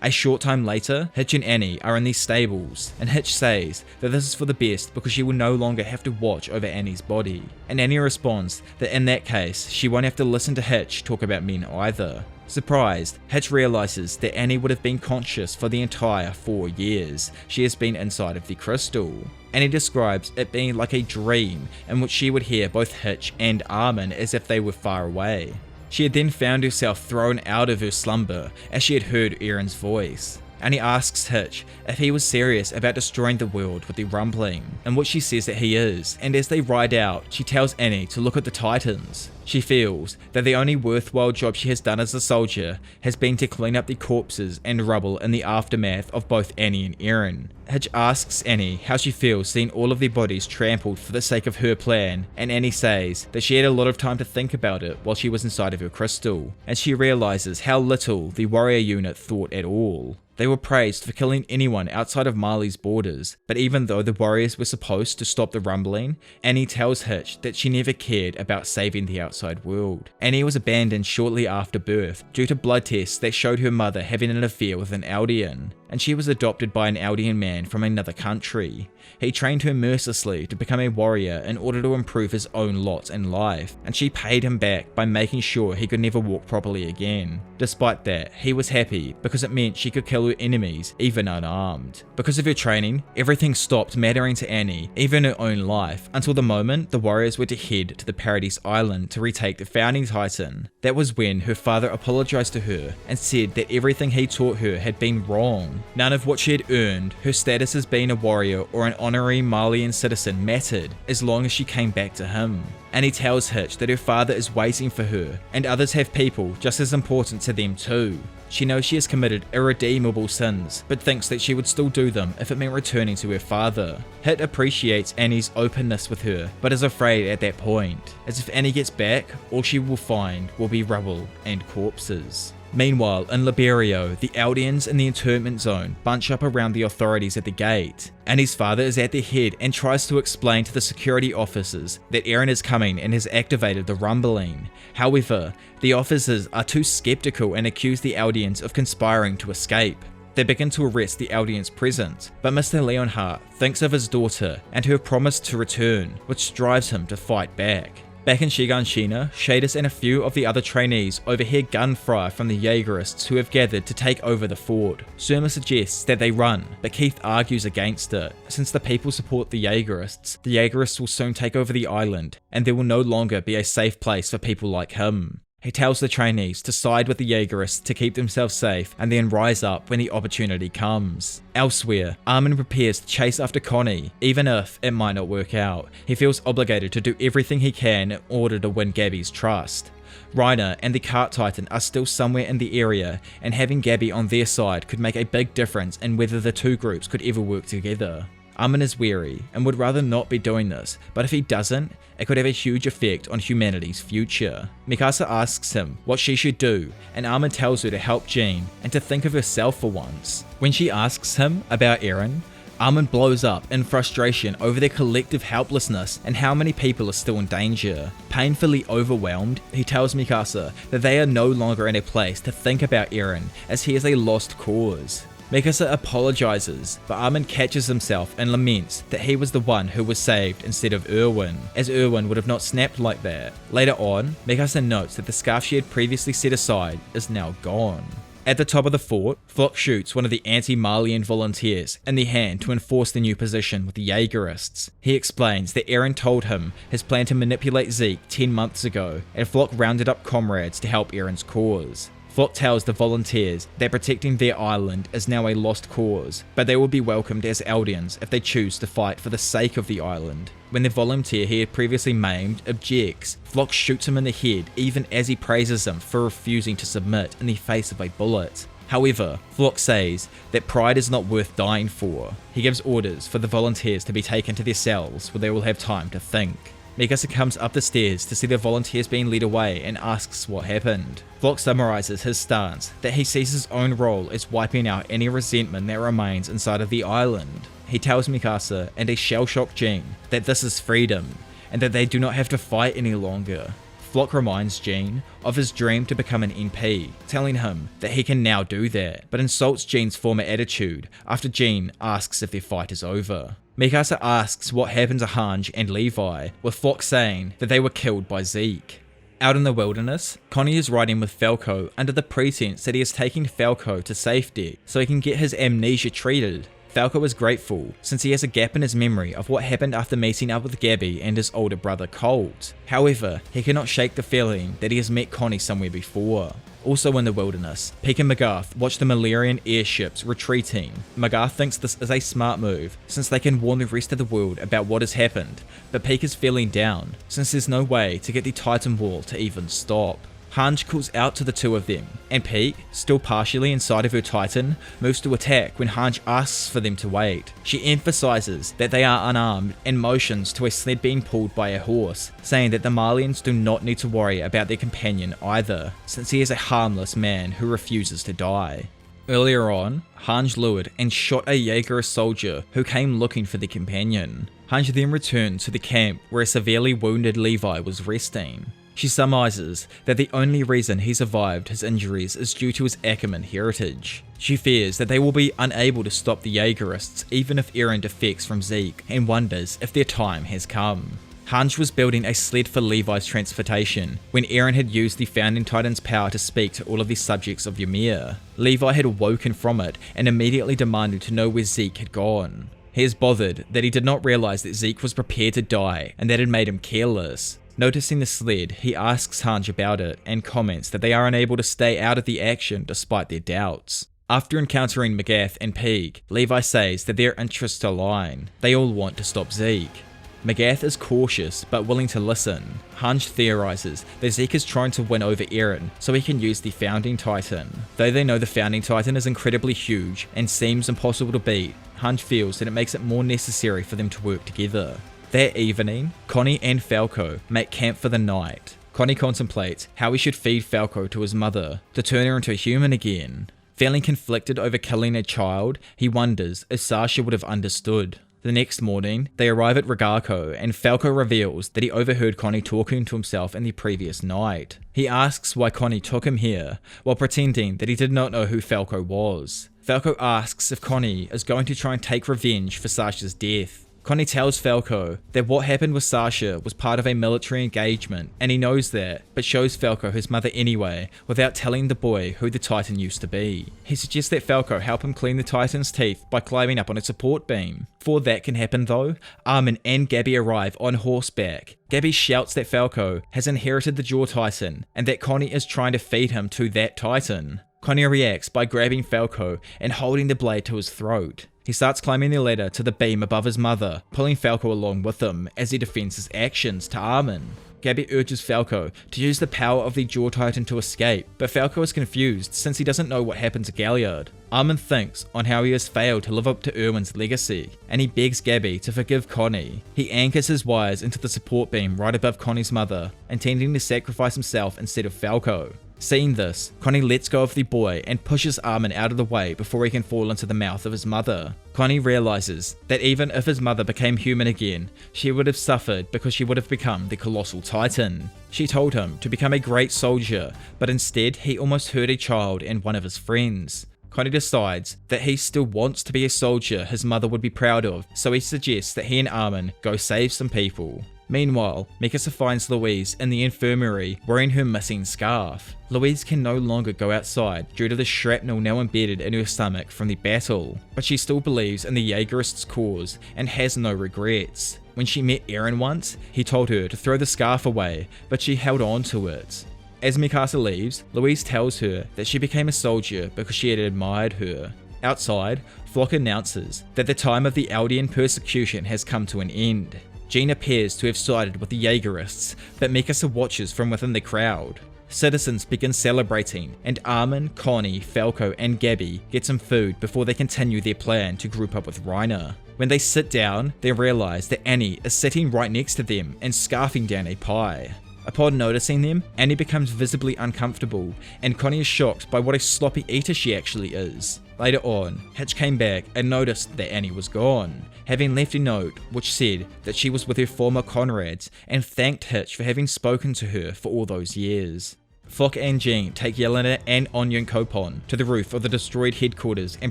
A short time later, Hitch and Annie are in the stables, and Hitch says that this is for the best because she will no longer have to watch over Annie's body. And Annie responds that in that case, she won't have to listen to Hitch talk about men either. Surprised, Hitch realizes that Annie would have been conscious for the entire 4 years she has been inside of the crystal. Annie describes it being like a dream in which she would hear both Hitch and Armin as if they were far away. She had then found herself thrown out of her slumber as she had heard Eren's voice. Annie asks Hitch if he was serious about destroying the world with the rumbling, in which she says that he is, and as they ride out, she tells Annie to look at the Titans. She feels that the only worthwhile job she has done as a soldier has been to clean up the corpses and rubble in the aftermath of both Annie and Eren. Hitch asks Annie how she feels seeing all of their bodies trampled for the sake of her plan, and Annie says that she had a lot of time to think about it while she was inside of her crystal, and she realizes how little the warrior unit thought at all. They were praised for killing anyone outside of Marley's borders, but even though the warriors were supposed to stop the rumbling, Annie tells Hitch that she never cared about saving the outside world. Annie was abandoned shortly after birth due to blood tests that showed her mother having an affair with an Eldian, and she was adopted by an Eldian man from another country. He trained her mercilessly to become a warrior in order to improve his own lot in life, and she paid him back by making sure he could never walk properly again. Despite that, he was happy because it meant she could kill her enemies even unarmed. Because of her training, everything stopped mattering to Annie, even her own life, until the moment the warriors were to head to the Paradis island to retake the founding titan. That was when her father apologized to her and said that everything he taught her had been wrong. None of what she had earned, her status as being a warrior or an honorary Marleyan citizen, mattered as long as she came back to him. Annie tells Hitch that her father is waiting for her, and others have people just as important to them too. She knows she has committed irredeemable sins, but thinks that she would still do them if it meant returning to her father. Hitch appreciates Annie's openness with her, but is afraid at that point, as if Annie gets back, all she will find will be rubble and corpses. Meanwhile, in Liberio, the Eldians in the internment zone bunch up around the authorities at the gate. Annie's father is at their head and tries to explain to the security officers that Eren is coming and has activated the rumbling. However, the officers are too skeptical and accuse the Eldians of conspiring to escape. They begin to arrest the Eldians present, but Mr. Leonhardt thinks of his daughter and her promise to return, which drives him to fight back. Back in Shiganshina, Shadis and a few of the other trainees overhear gunfire from the Jaegerists who have gathered to take over the fort. Surma suggests that they run, but Keith argues against it. Since the people support the Jaegerists will soon take over the island, and there will no longer be a safe place for people like him. He tells the trainees to side with the Jaegerists to keep themselves safe and then rise up when the opportunity comes. Elsewhere, Armin prepares to chase after Connie, even if it might not work out. He feels obligated to do everything he can in order to win Gabby's trust. Reiner and the Cart Titan are still somewhere in the area, and having Gabby on their side could make a big difference in whether the two groups could ever work together. Armin is wary and would rather not be doing this, but if he doesn't, it could have a huge effect on humanity's future. Mikasa asks him what she should do, and Armin tells her to help Jean and to think of herself for once. When she asks him about Eren, Armin blows up in frustration over their collective helplessness and how many people are still in danger. Painfully overwhelmed, he tells Mikasa that they are no longer in a place to think about Eren, as he is a lost cause. Mikasa apologizes, but Armin catches himself and laments that he was the one who was saved instead of Erwin, as Erwin would have not snapped like that. Later on, Mikasa notes that the scarf she had previously set aside is now gone. At the top of the fort, Floch shoots one of the anti-Marleyan volunteers in the hand to enforce the new position with the Jaegerists. He explains that Eren told him his plan to manipulate Zeke 10 months ago, and Floch rounded up comrades to help Eren's cause. Floch tells the volunteers that protecting their island is now a lost cause, but they will be welcomed as Eldians if they choose to fight for the sake of the island. When the volunteer he had previously maimed objects, Floch shoots him in the head even as he praises him for refusing to submit in the face of a bullet. However, Floch says that pride is not worth dying for. He gives orders for the volunteers to be taken to their cells where they will have time to think. Mikasa comes up the stairs to see the volunteers being led away and asks what happened. Floch summarizes his stance that he sees his own role as wiping out any resentment that remains inside of the island. He tells Mikasa and a shell-shocked Jean that this is freedom and that they do not have to fight any longer. Floch reminds Jean of his dream to become an MP, telling him that he can now do that, but insults Jean's former attitude after Jean asks if their fight is over. Mikasa asks what happened to Hange and Levi, with Floch saying that they were killed by Zeke. Out in the wilderness, Connie is riding with Falco under the pretense that he is taking Falco to safety so he can get his amnesia treated. Falco is grateful since he has a gap in his memory of what happened after meeting up with Gabby and his older brother Colt. However, he cannot shake the feeling that he has met Connie somewhere before. Also in the wilderness, Peek and Magarth watch the Malarian airships retreating. Magarth thinks this is a smart move since they can warn the rest of the world about what has happened, but Peek is feeling down since there's no way to get the Titan Wall to even stop. Hange calls out to the two of them, and Peek, still partially inside of her Titan, moves to attack when Hange asks for them to wait. She emphasizes that they are unarmed and motions to a sled being pulled by a horse, saying that the Marlians do not need to worry about their companion either, since he is a harmless man who refuses to die. Earlier on, Hange lured and shot a Jaeger soldier who came looking for the companion. Hange then returned to the camp where a severely wounded Levi was resting. She surmises that the only reason he survived his injuries is due to his Ackerman heritage. She fears that they will be unable to stop the Jaegerists even if Eren defects from Zeke, and wonders if their time has come. Hange was building a sled for Levi's transportation when Eren had used the Founding Titan's power to speak to all of the subjects of Ymir. Levi had awoken from it and immediately demanded to know where Zeke had gone. He is bothered that he did not realize that Zeke was prepared to die and that had made him careless. Noticing the sled, he asks Hange about it and comments that they are unable to stay out of the action despite their doubts. After encountering Magarth and Peek, Levi says that their interests align. They all want to stop Zeke. Magarth is cautious but willing to listen. Hange theorizes that Zeke is trying to win over Eren so he can use the Founding Titan. Though they know the Founding Titan is incredibly huge and seems impossible to beat, Hange feels that it makes it more necessary for them to work together. That evening, Connie and Falco make camp for the night. Connie contemplates how he should feed Falco to his mother to turn her into a human again. Feeling conflicted over killing a child, he wonders if Sasha would have understood. The next morning, they arrive at Ragako and Falco reveals that he overheard Connie talking to himself in the previous night. He asks why Connie took him here, while pretending that he did not know who Falco was. Falco asks if Connie is going to try and take revenge for Sasha's death. Connie tells Falco that what happened with Sasha was part of a military engagement, and he knows that, but shows Falco his mother anyway, without telling the boy who the Titan used to be. He suggests that Falco help him clean the Titan's teeth by climbing up on a support beam. Before that can happen though, Armin and Gabby arrive on horseback. Gabby shouts that Falco has inherited the Jaw Titan, and that Connie is trying to feed him to that Titan. Connie reacts by grabbing Falco and holding the blade to his throat. He starts climbing the ladder to the beam above his mother, pulling Falco along with him as he defends his actions to Armin. Gabby urges Falco to use the power of the Jaw Titan to escape, but Falco is confused since he doesn't know what happened to Galliard. Armin thinks on how he has failed to live up to Erwin's legacy, and he begs Gabby to forgive Connie. He anchors his wires into the support beam right above Connie's mother, intending to sacrifice himself instead of Falco. Seeing this, Connie lets go of the boy and pushes Armin out of the way before he can fall into the mouth of his mother. Connie realizes that even if his mother became human again, she would have suffered because she would have become the Colossal Titan. She told him to become a great soldier, but instead he almost hurt a child and one of his friends. Connie decides that he still wants to be a soldier his mother would be proud of, so he suggests that he and Armin go save some people. Meanwhile, Mikasa finds Louise in the infirmary wearing her missing scarf. Louise can no longer go outside due to the shrapnel now embedded in her stomach from the battle, but she still believes in the Jaegerists' cause and has no regrets. When she met Eren once, he told her to throw the scarf away, but she held on to it. As Mikasa leaves, Louise tells her that she became a soldier because she had admired her. Outside, Flock announces that the time of the Eldian persecution has come to an end. Jean appears to have sided with the Jaegerists, but Mikasa watches from within the crowd. Citizens begin celebrating, and Armin, Connie, Falco, and Gabby get some food before they continue their plan to group up with Reiner. When they sit down, they realize that Annie is sitting right next to them and scarfing down a pie. Upon noticing them, Annie becomes visibly uncomfortable, and Connie is shocked by what a sloppy eater she actually is. Later on, Hitch came back and noticed that Annie was gone, having left a note which said that she was with her former comrades and thanked Hitch for having spoken to her for all those years. Flock and Jean take Yelena and Onion Kopon to the roof of the destroyed headquarters and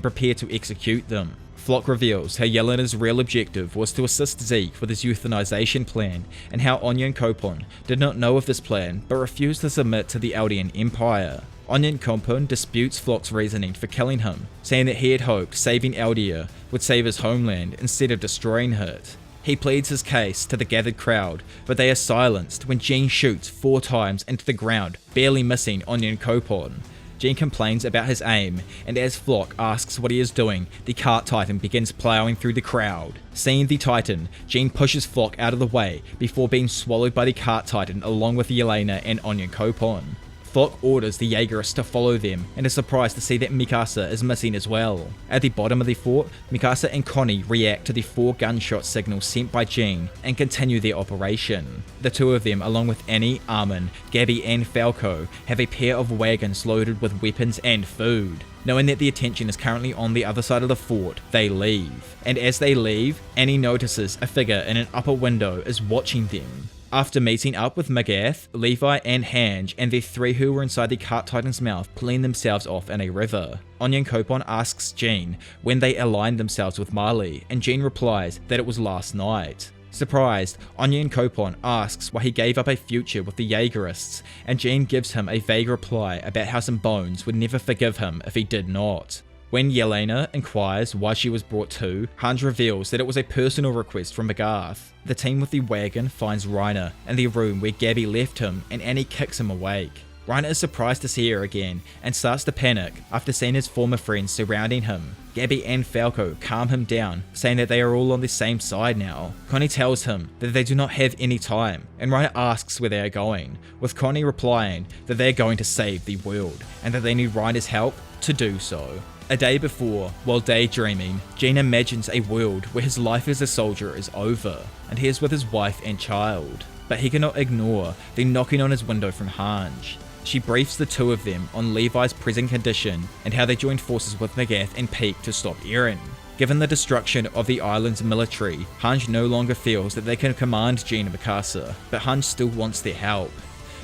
prepare to execute them. Flock reveals how Yelena's real objective was to assist Zeke with his euthanization plan, and how Anya and Kopon did not know of this plan but refused to submit to the Eldian Empire. Anya and Kopon disputes Flock's reasoning for killing him, saying that he had hoped saving Eldia would save his homeland instead of destroying it. He pleads his case to the gathered crowd, but they are silenced when Jean shoots 4 times into the ground, barely missing Anya and Kopon. Jean complains about his aim, and as Flock asks what he is doing, the cart titan begins plowing through the crowd. Seeing the titan, Jean pushes Flock out of the way before being swallowed by the cart titan along with Yelena and Anya Kopon. Flock orders the Jaegerists to follow them and is surprised to see that Mikasa is missing as well. At the bottom of the fort, Mikasa and Connie react to the 4 gunshot signals sent by Jean and continue their operation. The 2 of them, along with Annie, Armin, Gabby and Falco, have a pair of wagons loaded with weapons and food. Knowing that the attention is currently on the other side of the fort, they leave. And as they leave, Annie notices a figure in an upper window is watching them. After meeting up with Magath, Levi and Hange and the 3 who were inside the cart titan's mouth clean themselves off in a river. Anya and Kopon asks Jean when they aligned themselves with Marley, and Jean replies that it was last night. Surprised, Anya and Kopon asks why he gave up a future with the Jaegerists, and Jean gives him a vague reply about how some bones would never forgive him if he did not. When Yelena inquires why she was brought to, Hange reveals that it was a personal request from Magath. The team with the wagon finds Reiner in the room where Gabby left him, and Annie kicks him awake. Reiner is surprised to see her again and starts to panic after seeing his former friends surrounding him. Gabby and Falco calm him down, saying that they are all on the same side now. Connie tells him that they do not have any time, and Reiner asks where they are going, with Connie replying that they are going to save the world, and that they need Reiner's help to do so. A day before, while daydreaming, Jean imagines a world where his life as a soldier is over, and he is with his wife and child. But he cannot ignore the knocking on his window from Hange. She briefs the 2 of them on Levi's present condition and how they joined forces with Magath and Peak to stop Eren. Given the destruction of the island's military, Hange no longer feels that they can command Jean and Mikasa, but Hange still wants their help.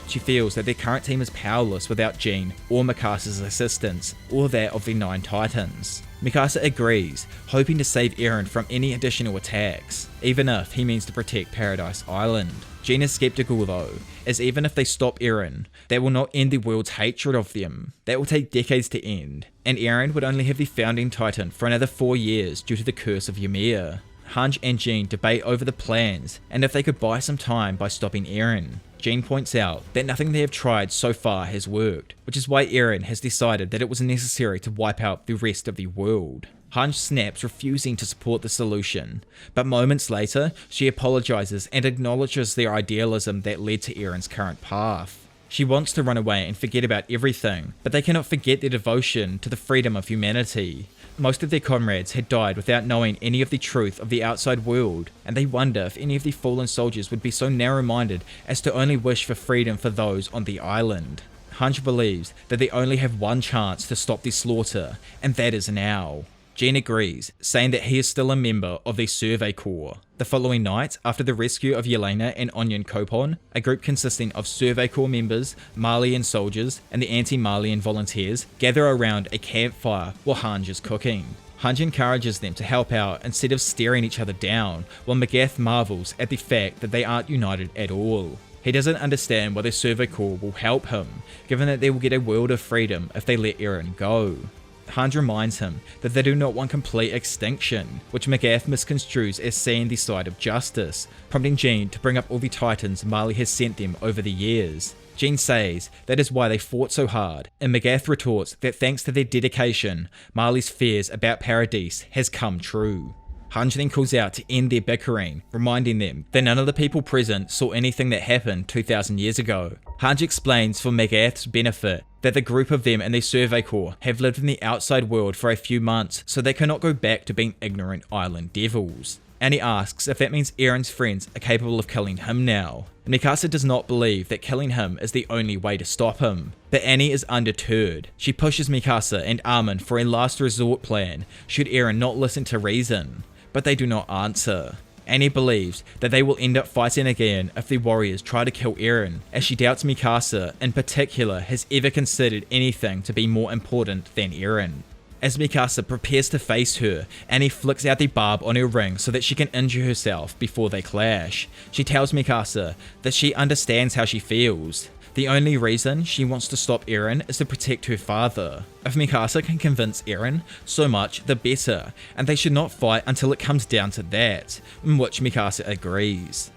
She feels that their current team is powerless without Jean or Mikasa's assistance, or that of the 9 Titans. Mikasa agrees, hoping to save Eren from any additional attacks, even if he means to protect Paradise Island. Jean is skeptical though, as even if they stop Eren, that will not end the world's hatred of them. That will take decades to end, and Eren would only have the founding Titan for another 4 years due to the curse of Ymir. Hange and Jean debate over the plans, and if they could buy some time by stopping Eren. Jean points out that nothing they have tried so far has worked, which is why Eren has decided that it was necessary to wipe out the rest of the world. Hange snaps, refusing to support the solution, but moments later, she apologizes and acknowledges their idealism that led to Eren's current path. She wants to run away and forget about everything, but they cannot forget their devotion to the freedom of humanity. Most of their comrades had died without knowing any of the truth of the outside world, and they wonder if any of the fallen soldiers would be so narrow-minded as to only wish for freedom for those on the island. Hange believes that they only have one chance to stop the slaughter, and that is now. Jean agrees, saying that he is still a member of the Survey Corps. The following night, after the rescue of Yelena and Onion Kopon, a group consisting of Survey Corps members, Marleyan soldiers, and the anti-Marleyan volunteers gather around a campfire while Hange is cooking. Hange encourages them to help out instead of staring each other down, while Magath marvels at the fact that they aren't united at all. He doesn't understand why the Survey Corps will help him, given that they will get a world of freedom if they let Eren go. Hange reminds him that they do not want complete extinction, which Magath misconstrues as seeing the side of justice, prompting Jean to bring up all the titans Marley has sent them over the years. Jean says that is why they fought so hard, and Magath retorts that thanks to their dedication, Marley's fears about Paradis has come true. Hange then calls out to end their bickering, reminding them that none of the people present saw anything that happened 2,000 years ago. Hange explains for Magath's benefit that the group of them and their Survey Corps have lived in the outside world for a few months, so they cannot go back to being ignorant island devils. And he asks if that means Eren's friends are capable of killing him now. Mikasa does not believe that killing him is the only way to stop him, but Annie is undeterred. She pushes Mikasa and Armin for a last resort plan should Eren not listen to reason, but they do not answer. Annie believes that they will end up fighting again if the warriors try to kill Eren, as she doubts Mikasa in particular has ever considered anything to be more important than Eren. As Mikasa prepares to face her, Annie flicks out the barb on her ring so that she can injure herself before they clash. She tells Mikasa that she understands how she feels. The only reason she wants to stop Eren is to protect her father. If Mikasa can convince Eren, so much the better, and they should not fight until it comes down to that, in which Mikasa agrees.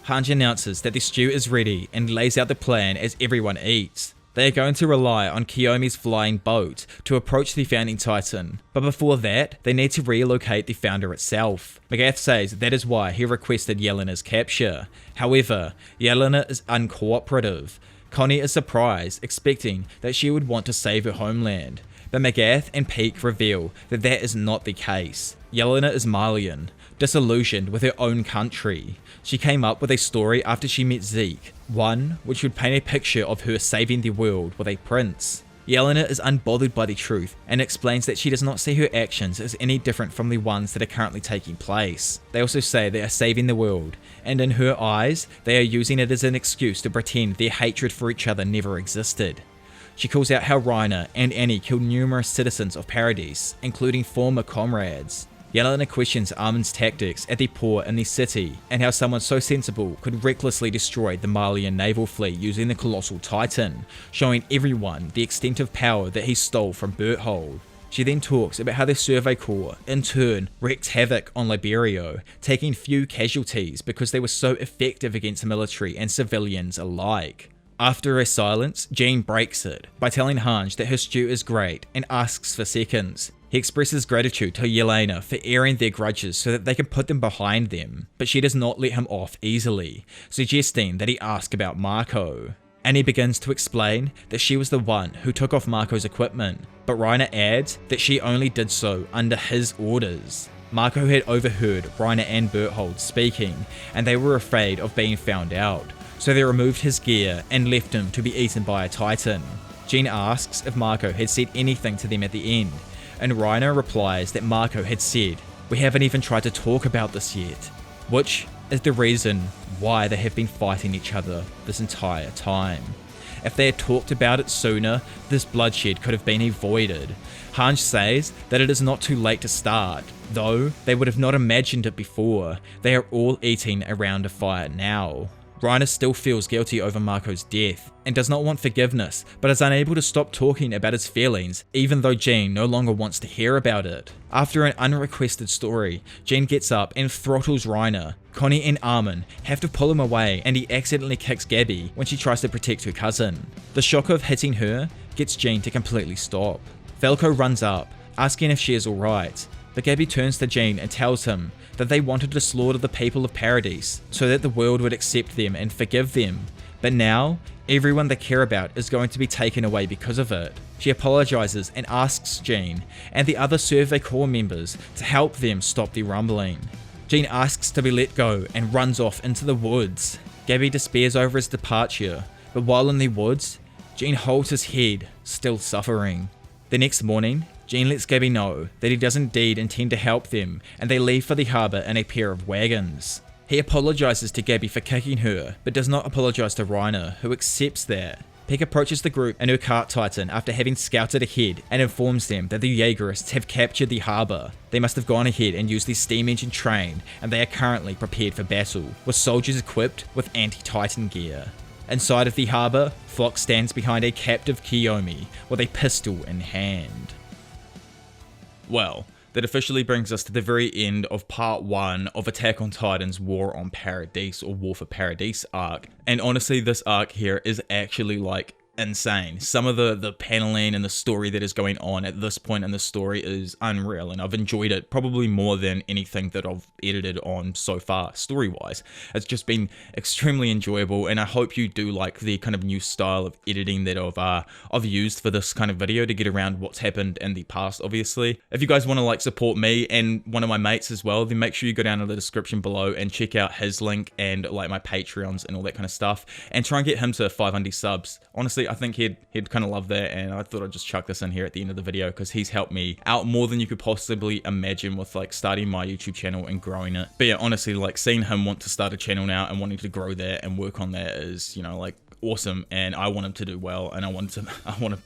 Hanji announces that the stew is ready and lays out the plan as everyone eats. They are going to rely on Kiyomi's flying boat to approach the founding titan, but before that, they need to relocate the founder itself. Magath says that is why he requested Yelena's capture. However, Yelena is uncooperative. Connie is surprised, expecting that she would want to save her homeland, but Magath and Peak reveal that that is not the case. Yelena is Malian, disillusioned with her own country. She came up with a story after she met Zeke, one which would paint a picture of her saving the world with a prince. Yelena is unbothered by the truth and explains that she does not see her actions as any different from the ones that are currently taking place. They also say they are saving the world, and in her eyes, they are using it as an excuse to pretend their hatred for each other never existed. She calls out how Reiner and Annie killed numerous citizens of Paradis, including former comrades. Yelena questions Armin's tactics at the port in the city, and how someone so sensible could recklessly destroy the Malian naval fleet using the Colossal Titan, showing everyone the extent of power that he stole from Berthold. She then talks about how the Survey Corps, in turn, wreaked havoc on Liberio, taking few casualties because they were so effective against military and civilians alike. After a silence, Jean breaks it by telling Hange that her stew is great and asks for seconds. He expresses gratitude to Yelena for airing their grudges so that they can put them behind them, but she does not let him off easily, suggesting that he ask about Marco. Annie begins to explain that she was the one who took off Marco's equipment, but Reiner adds that she only did so under his orders. Marco had overheard Reiner and Berthold speaking, and they were afraid of being found out, so they removed his gear and left him to be eaten by a titan. Jean asks if Marco had said anything to them at the end, and Reiner replies that Marco had said, "We haven't even tried to talk about this yet," which is the reason why they have been fighting each other this entire time. If they had talked about it sooner, this bloodshed could have been avoided. Hange says that it is not too late to start, though they would have not imagined it before. They are all eating around a fire now. Reiner still feels guilty over Marco's death, and does not want forgiveness, but is unable to stop talking about his feelings, even though Jean no longer wants to hear about it. After an unrequested story, Jean gets up and throttles Reiner. Connie and Armin have to pull him away, and he accidentally kicks Gabby when she tries to protect her cousin. The shock of hitting her gets Jean to completely stop. Falco runs up, asking if she is alright, but Gabby turns to Jean and tells him that they wanted to slaughter the people of Paradis so that the world would accept them and forgive them, but now everyone they care about is going to be taken away because of it. She apologizes and asks Jean and the other Survey Corps members to help them stop the rumbling. Jean asks to be let go and runs off into the woods. Gabby despairs over his departure, but while in the woods, Jean holds his head, still suffering. The next morning, Jean lets Gabby know that he does indeed intend to help them, and they leave for the harbour in a pair of wagons. He apologizes to Gabby for kicking her, but does not apologize to Reiner, who accepts that. Peck approaches the group in her cart titan after having scouted ahead and informs them that the Jaegerists have captured the harbour. They must have gone ahead and used their steam engine train, and they are currently prepared for battle, with soldiers equipped with anti-titan gear. Inside of the harbour, Flock stands behind a captive Kiyomi with a pistol in hand. Well, that officially brings us to the very end of part 1 of Attack on Titan's War on Paradis, or War for Paradis arc. And honestly, this arc here is actually like insane. Some of the paneling and the story that is going on at this point in the story is unreal, and I've enjoyed it probably more than anything that I've edited on so far, story-wise. It's just been extremely enjoyable, and I hope you do like the kind of new style of editing that I've used for this kind of video to get around what's happened in the past, obviously. If you guys want to like support me and one of my mates as well, then make sure you go down in the description below and check out his link and like my Patreons and all that kind of stuff, and try and get him to 500 subs. Honestly, I think he'd kind of love that, and I thought I'd just chuck this in here at the end of the video because he's helped me out more than you could possibly imagine with like starting my YouTube channel and growing it. But yeah, honestly, like seeing him want to start a channel now and wanting to grow that and work on that is, you know, like awesome, and I want him to do well, and I want to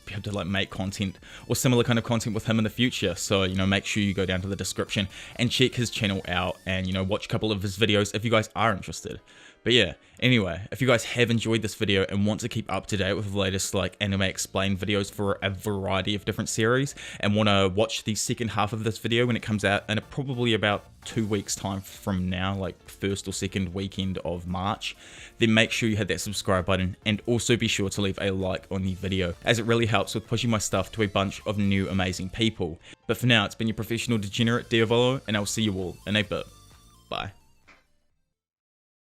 be able to like make content or similar kind of content with him in the future. So, you know, make sure you go down to the description and check his channel out, and, you know, watch a couple of his videos if you guys are interested. But yeah, anyway, if you guys have enjoyed this video and want to keep up to date with the latest like anime explained videos for a variety of different series, and want to watch the second half of this video when it comes out in probably about 2 weeks time from now, like first or second weekend of March, then make sure you hit that subscribe button, and also be sure to leave a like on the video, as it really helps with pushing my stuff to a bunch of new amazing people. But for now, it's been your professional degenerate Diavolo, and I'll see you all in a bit. Bye.